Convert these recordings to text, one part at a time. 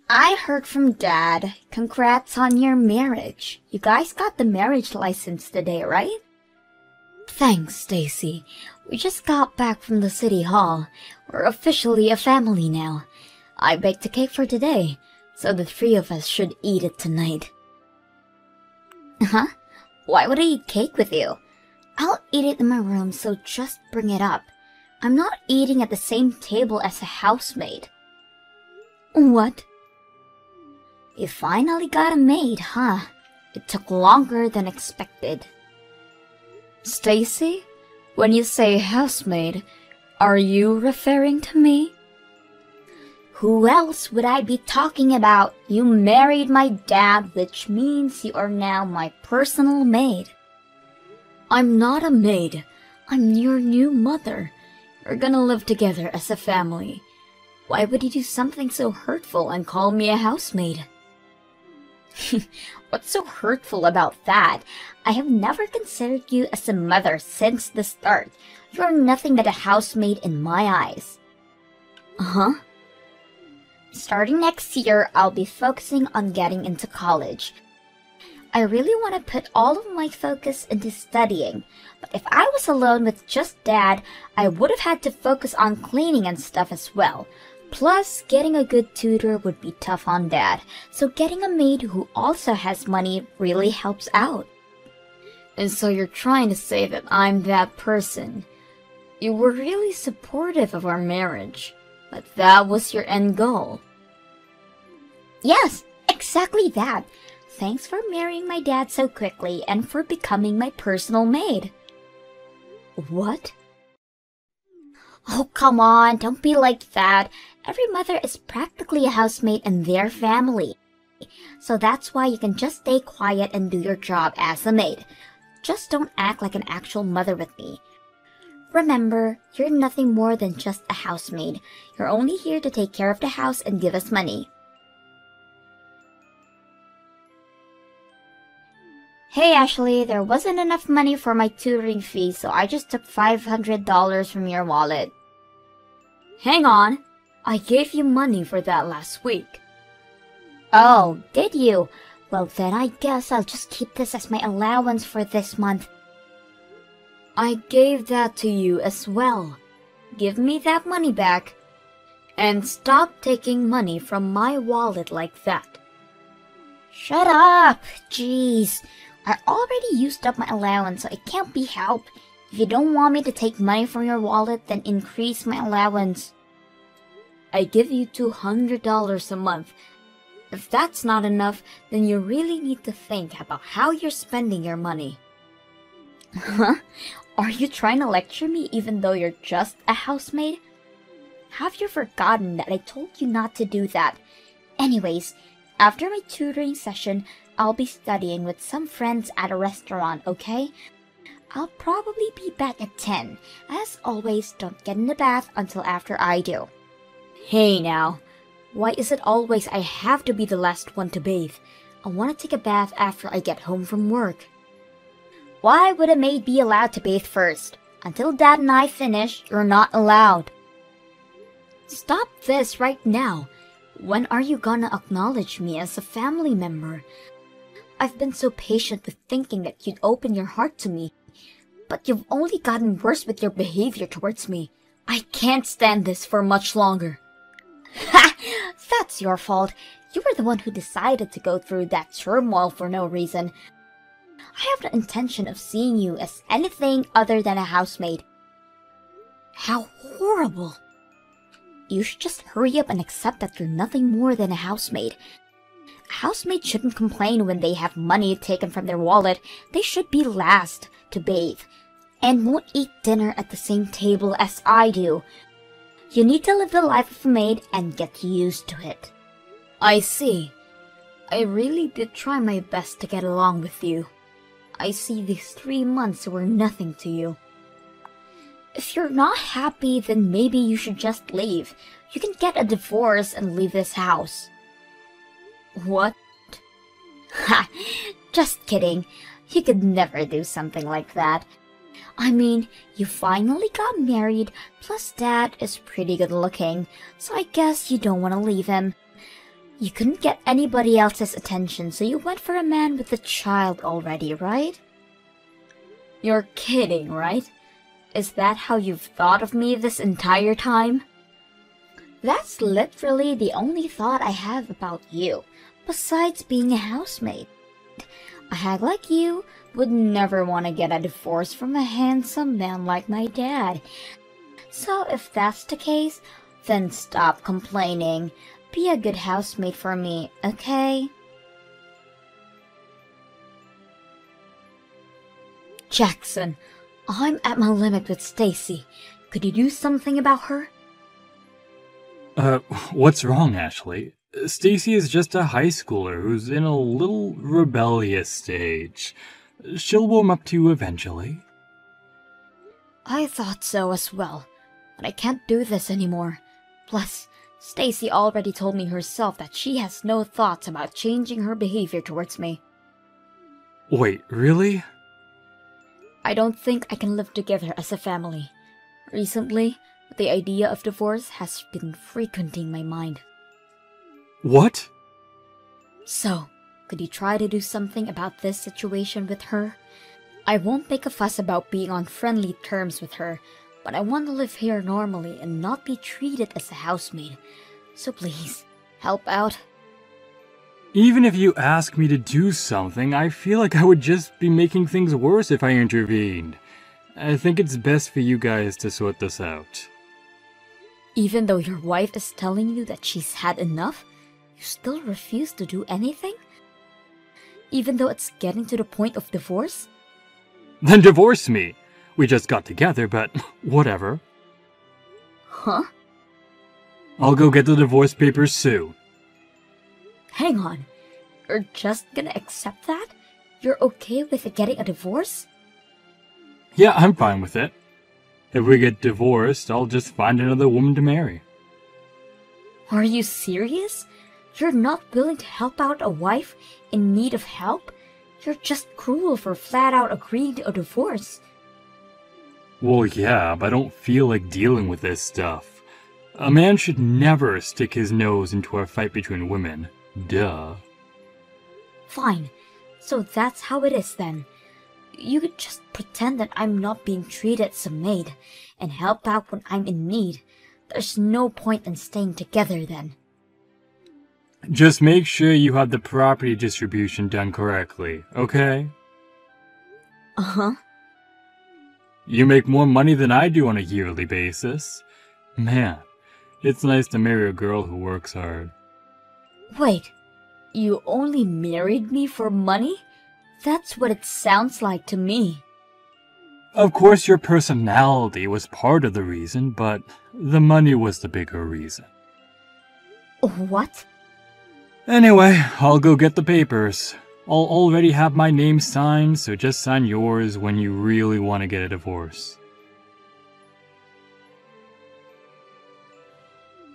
I heard from Dad. Congrats on your marriage. You guys got the marriage license today, right? Thanks, Stacy. We just got back from the city hall. We're officially a family now. I baked a cake for today, so the three of us should eat it tonight. Huh? Why would I eat cake with you? I'll eat it in my room, so just bring it up. I'm not eating at the same table as a housemaid. What? You finally got a maid, huh? It took longer than expected. Stacy, when you say housemaid, are you referring to me? Who else would I be talking about? You married my dad, which means you are now my personal maid. I'm not a maid. I'm your new mother. We're gonna live together as a family. Why would you do something so hurtful and call me a housemaid? What's so hurtful about that? I have never considered you as a mother since the start. You're nothing but a housemaid in my eyes. Huh? Starting next year, I'll be focusing on getting into college. I really want to put all of my focus into studying, but if I was alone with just Dad, I would have had to focus on cleaning and stuff as well. Plus, getting a good tutor would be tough on Dad, so getting a maid who also has money really helps out. And so you're trying to say that I'm that person. You were really supportive of our marriage, but that was your end goal. Yes, exactly that. Thanks for marrying my dad so quickly and for becoming my personal maid. What? Oh, come on, don't be like that. Every mother is practically a housemaid in their family. So that's why you can just stay quiet and do your job as a maid. Just don't act like an actual mother with me. Remember, you're nothing more than just a housemaid. You're only here to take care of the house and give us money. Hey Ashley, there wasn't enough money for my tutoring fee, so I just took $500 from your wallet. Hang on, I gave you money for that last week. Oh, did you? Well then I guess I'll just keep this as my allowance for this month. I gave that to you as well. Give me that money back. And stop taking money from my wallet like that. Shut up! Jeez. I already used up my allowance, so it can't be helped. If you don't want me to take money from your wallet, then increase my allowance. I give you $200 a month. If that's not enough, then you really need to think about how you're spending your money. Huh? Are you trying to lecture me even though you're just a housemaid? Have you forgotten that I told you not to do that? Anyways, after my tutoring session, I'll be studying with some friends at a restaurant, okay? I'll probably be back at 10. As always, don't get in the bath until after I do. Hey now, why is it always I have to be the last one to bathe? I want to take a bath after I get home from work. Why would a maid be allowed to bathe first? Until Dad and I finish, you're not allowed. Stop this right now. When are you gonna acknowledge me as a family member? I've been so patient with thinking that you'd open your heart to me, but you've only gotten worse with your behavior towards me. I can't stand this for much longer. Ha! That's your fault. You were the one who decided to go through that turmoil for no reason. I have no intention of seeing you as anything other than a housemaid. How horrible! You should just hurry up and accept that you're nothing more than a housemaid. A housemaid shouldn't complain when they have money taken from their wallet. They should be last to bathe, and won't eat dinner at the same table as I do. You need to live the life of a maid and get used to it. I see. I really did try my best to get along with you. I see these 3 months were nothing to you. If you're not happy, then maybe you should just leave. You can get a divorce and leave this house. What? Ha! Just kidding. You could never do something like that. I mean, you finally got married, plus Dad is pretty good looking, so I guess you don't want to leave him. You couldn't get anybody else's attention, so you went for a man with a child already, right? You're kidding, right? Is that how you've thought of me this entire time? That's literally the only thought I have about you, besides being a housemaid. A hag like you would never want to get a divorce from a handsome man like my dad. So if that's the case, then stop complaining. Be a good housemaid for me, okay? Jackson, I'm at my limit with Stacy. Could you do something about her? What's wrong, Ashley? Stacy is just a high schooler who's in a little rebellious stage. She'll warm up to you eventually. I thought so as well, but I can't do this anymore. Plus, Stacy already told me herself that she has no thoughts about changing her behavior towards me. Wait, really? I don't think I can live together as a family. Recently, the idea of divorce has been frequenting my mind. What? So, could you try to do something about this situation with her? I won't make a fuss about being on friendly terms with her, but I want to live here normally and not be treated as a housemaid. So please, help out. Even if you ask me to do something, I feel like I would just be making things worse if I intervened. I think it's best for you guys to sort this out. Even though your wife is telling you that she's had enough, you still refuse to do anything? Even though it's getting to the point of divorce? Then divorce me! We just got together, but whatever. Huh? I'll go get the divorce papers soon. Hang on. You're just gonna accept that? You're okay with getting a divorce? Yeah, I'm fine with it. If we get divorced, I'll just find another woman to marry. Are you serious? You're not willing to help out a wife in need of help? You're just cruel for flat out agreeing to a divorce. Well, yeah, but I don't feel like dealing with this stuff. A man should never stick his nose into a fight between women. Duh. Fine. So that's how it is then. You could just pretend that I'm not being treated as a maid and help out when I'm in need. There's no point in staying together then. Just make sure you have the property distribution done correctly, okay? Uh-huh. You make more money than I do on a yearly basis. Man, it's nice to marry a girl who works hard. Wait, you only married me for money? That's what it sounds like to me. Of course your personality was part of the reason, but the money was the bigger reason. What? Anyway, I'll go get the papers. I'll already have my name signed, so just sign yours when you really want to get a divorce.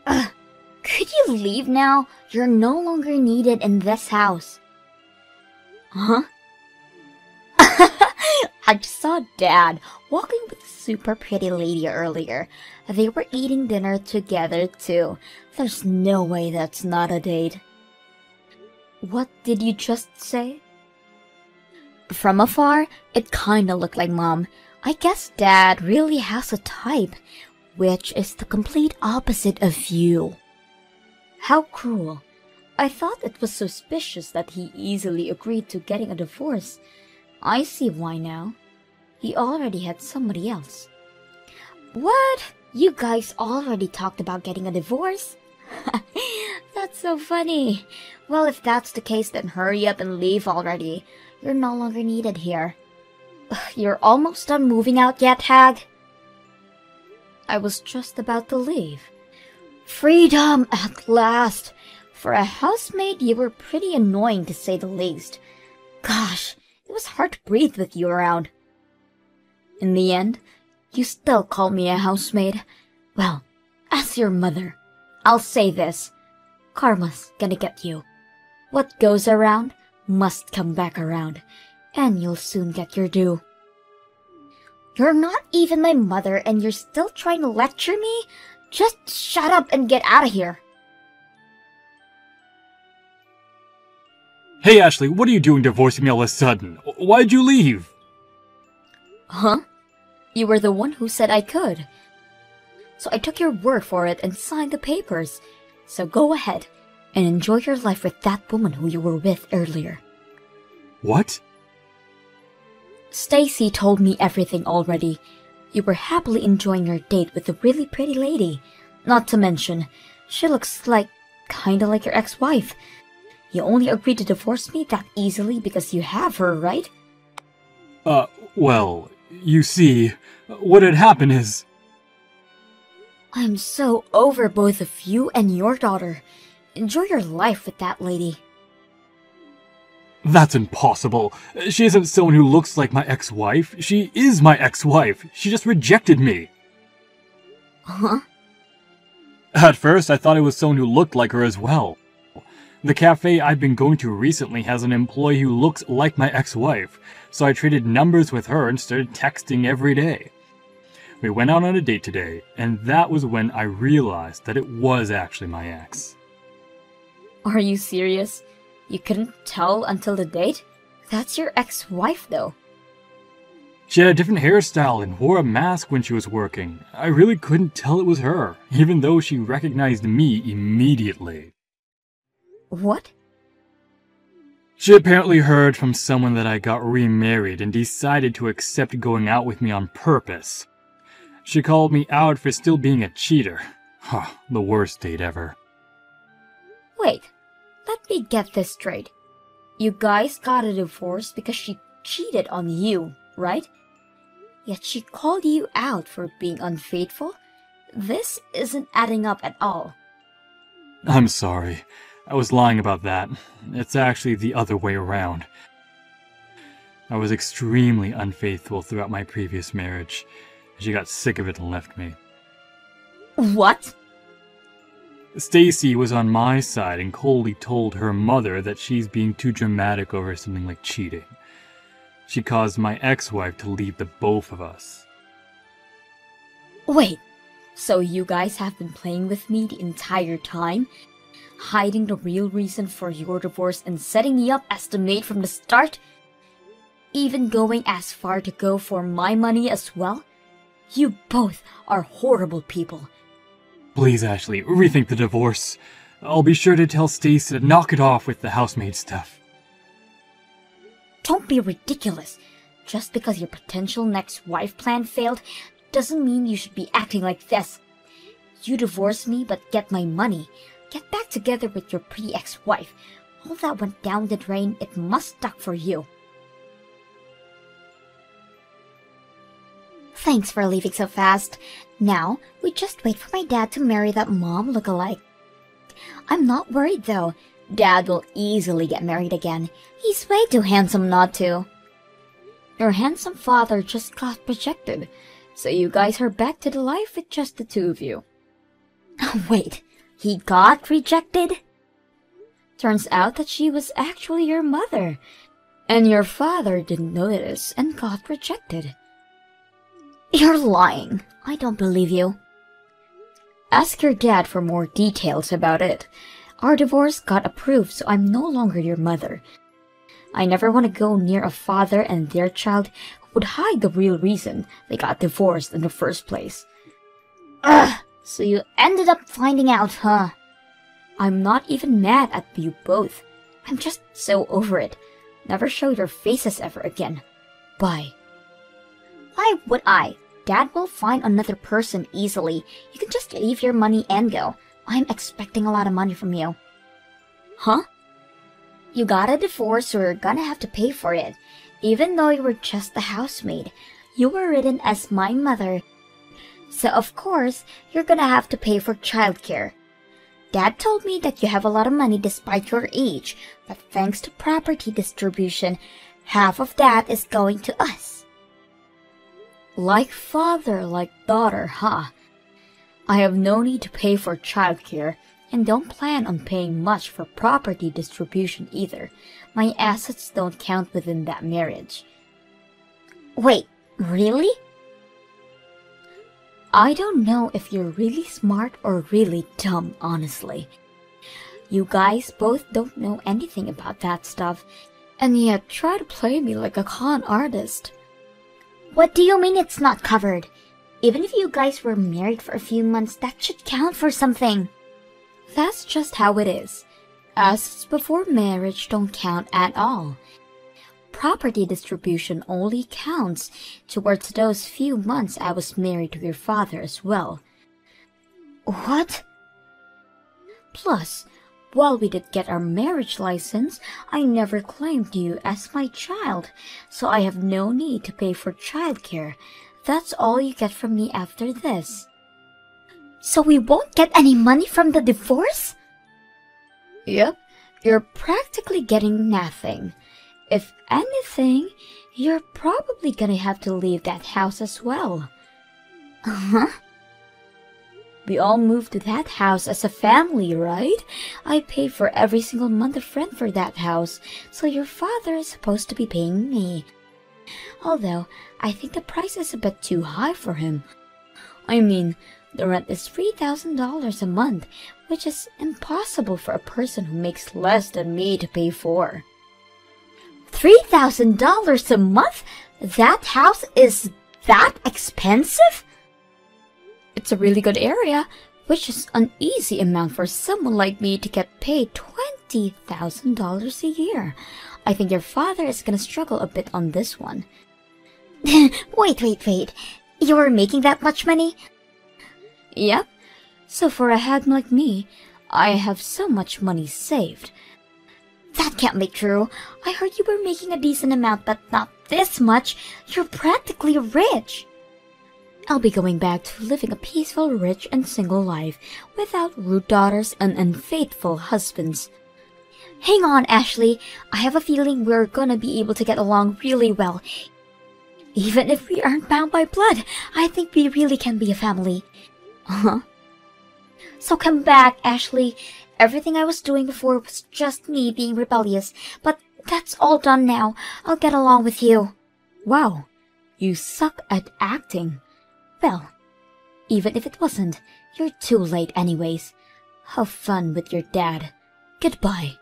Could you leave now? You're no longer needed in this house. Huh? I just saw Dad walking with a super pretty lady earlier. They were eating dinner together too. There's no way that's not a date. What did you just say? From afar, it kinda looked like Mom. I guess Dad really has a type, which is the complete opposite of you. How cruel. I thought it was suspicious that he easily agreed to getting a divorce. I see why now. He already had somebody else. What? You guys already talked about getting a divorce? That's so funny. Well, if that's the case, then hurry up and leave already. You're no longer needed here. You're almost done moving out yet, Hag? I was just about to leave. Freedom at last! For a housemaid, you were pretty annoying to say the least. Gosh, it was hard to breathe with you around. In the end, you still call me a housemaid. Well, as your mother, I'll say this. Karma's gonna get you. What goes around must come back around, and you'll soon get your due. You're not even my mother and you're still trying to lecture me? Just shut up and get out of here. Hey Ashley, what are you doing divorcing me all of a sudden? Why'd you leave? Huh? You were the one who said I could. So I took your word for it and signed the papers. So go ahead and enjoy your life with that woman who you were with earlier. What? Stacy told me everything already. You were happily enjoying your date with a really pretty lady. Not to mention, she looks kinda like your ex-wife. You only agreed to divorce me that easily because you have her, right? Well, you see, what had happened is... I'm so over both of you and your daughter. Enjoy your life with that lady. That's impossible. She isn't someone who looks like my ex-wife. She is my ex-wife. She just rejected me. Huh? At first, I thought it was someone who looked like her as well. The cafe I've been going to recently has an employee who looks like my ex-wife, so I traded numbers with her and started texting every day. We went out on a date today, and that was when I realized that it was actually my ex. Are you serious? You couldn't tell until the date? That's your ex-wife, though. She had a different hairstyle and wore a mask when she was working. I really couldn't tell it was her, even though she recognized me immediately. What? She apparently heard from someone that I got remarried and decided to accept going out with me on purpose. She called me out for still being a cheater. The worst date ever. Wait, let me get this straight. You guys got a divorce because she cheated on you, right? Yet she called you out for being unfaithful? This isn't adding up at all. I'm sorry. I was lying about that. It's actually the other way around. I was extremely unfaithful throughout my previous marriage. She got sick of it and left me. What? Stacy was on my side and coldly told her mother that she's being too dramatic over something like cheating. She caused my ex-wife to leave the both of us. Wait, so you guys have been playing with me the entire time? Hiding the real reason for your divorce and setting me up as the maid from the start? Even going as far to go for my money as well? You both are horrible people. Please, Ashley, rethink the divorce. I'll be sure to tell Stacy to knock it off with the housemaid stuff. Don't be ridiculous. Just because your potential next wife plan failed doesn't mean you should be acting like this. You divorce me but get my money. Get back together with your pretty ex-wife. All that went down the drain, it must stuck for you. Thanks for leaving so fast. Now, we just wait for my dad to marry that mom lookalike. I'm not worried though. Dad will easily get married again. He's way too handsome not to. Your handsome father just got rejected, so you guys are back to the life with just the two of you. Wait, he got rejected? Turns out that she was actually your mother, and your father didn't notice and got rejected. You're lying. I don't believe you. Ask your dad for more details about it. Our divorce got approved, so I'm no longer your mother. I never want to go near a father and their child who would hide the real reason they got divorced in the first place. Ugh, so you ended up finding out, huh? I'm not even mad at you both. I'm just so over it. Never show your faces ever again. Bye. Why would I? Dad will find another person easily. You can just leave your money and go. I'm expecting a lot of money from you. Huh? You got a divorce, so you're gonna have to pay for it. Even though you were just the housemaid, you were written as my mother. So of course, you're gonna have to pay for childcare. Dad told me that you have a lot of money despite your age, but thanks to property distribution, half of that is going to us. Like father, like daughter, huh? I have no need to pay for childcare, and don't plan on paying much for property distribution either. My assets don't count within that marriage. Wait, really? I don't know if you're really smart or really dumb, honestly. You guys both don't know anything about that stuff, and yet try to play me like a con artist. What do you mean it's not covered? Even if you guys were married for a few months, that should count for something. That's just how it is. Assets before marriage don't count at all. Property distribution only counts towards those few months I was married to your father as well. What? Plus, while we did get our marriage license, I never claimed you as my child, so I have no need to pay for childcare. That's all you get from me after this. So we won't get any money from the divorce? Yep, you're practically getting nothing. If anything, you're probably gonna have to leave that house as well. Uh-huh. We all moved to that house as a family, right? I paid for every single month of rent for that house, so your father is supposed to be paying me. Although, I think the price is a bit too high for him. I mean, the rent is $3,000 a month, which is impossible for a person who makes less than me to pay for. $3,000 a month? That house is that expensive? It's a really good area, which is an easy amount for someone like me to get paid $20,000 a year. I think your father is gonna struggle a bit on this one. Wait. You're making that much money? Yep. So for a hag like me, I have so much money saved. That can't be true. I heard you were making a decent amount, but not this much. You're practically rich. I'll be going back to living a peaceful, rich, and single life without rude daughters and unfaithful husbands. Hang on, Ashley. I have a feeling we're gonna be able to get along really well. Even if we aren't bound by blood, I think we really can be a family. Uh-huh. So come back, Ashley. Everything I was doing before was just me being rebellious, but that's all done now. I'll get along with you. Wow, you suck at acting. Well, even if it wasn't, you're too late anyways. Have fun with your dad. Goodbye.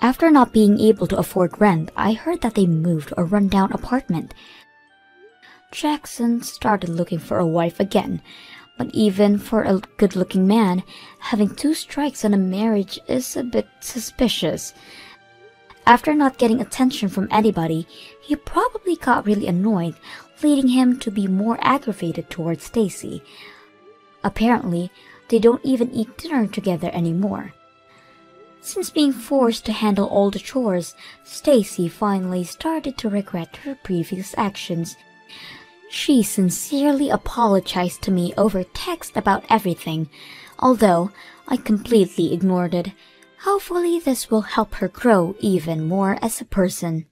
After not being able to afford rent, I heard that they moved to a rundown apartment. Jackson started looking for a wife again, but even for a good-looking man, having 2 strikes on a marriage is a bit suspicious. After not getting attention from anybody, he probably got really annoyed, leading him to be more aggravated towards Stacy. Apparently, they don't even eat dinner together anymore. Since being forced to handle all the chores, Stacy finally started to regret her previous actions. She sincerely apologized to me over text about everything, although I completely ignored it. Hopefully this will help her grow even more as a person.